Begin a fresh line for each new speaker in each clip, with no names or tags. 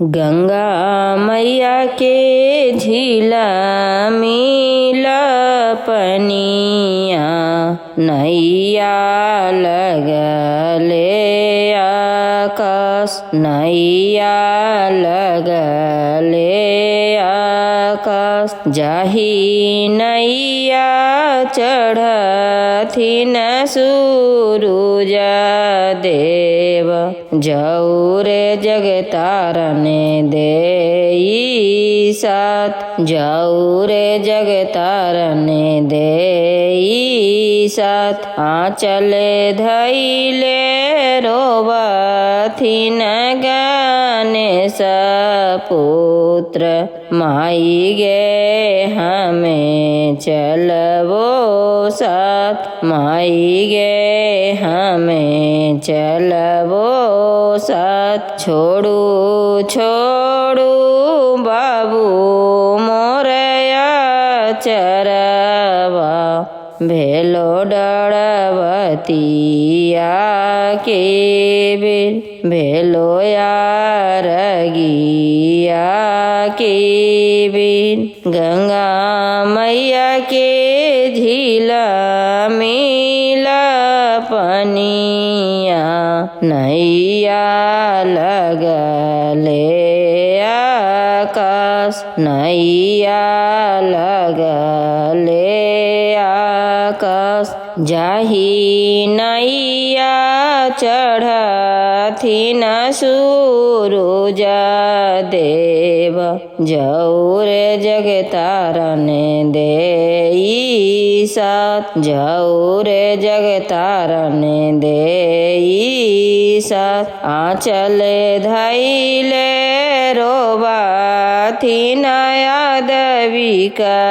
गंगा मैया के झीला मिला पनिया नैया लगले आकाश नैया लगले आकाश जाही नैया चढ़थिन सूरुज देव जौरे जगतारने देई साथ जौरे जगतारने देई साथ आंचल धैले रोबथिन गणेश पुत्र माई गे हमें चलबो साथ माई गे हमें चलबो साथ छोड़ू छोड़ू बाबू मोरया चरवा भेलो डरवतिया के बिल भेलो यारगिया के बिल गंगा मैया के झीला मिला पनिया नैया लगले आकाश नैया लगले आकाश जाही नैया चढ़थिन सूरुज देव जौरे जगतारने देई साथ जौरे जगतारने देई साथ आंचल धैले रोबथिन यादवी का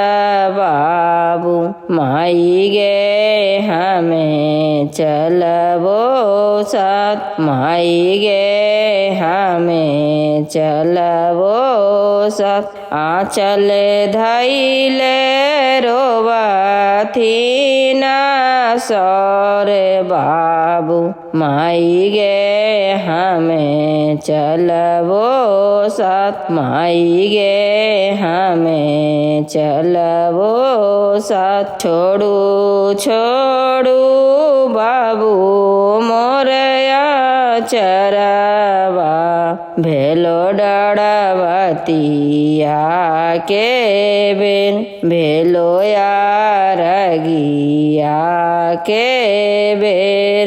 बाबू माई गे हमें चलबो साथ माई गे हमें चलबो साथ आंचल धैले रोबथिन सौर बाबू माई गे हमें चलबो साथ माई गे हमें चलबो साथ छोड़ू छोड़ू बाबू मोरया चरवा भेलो डरवतिया के बिन भेलो यारगिया के बेर।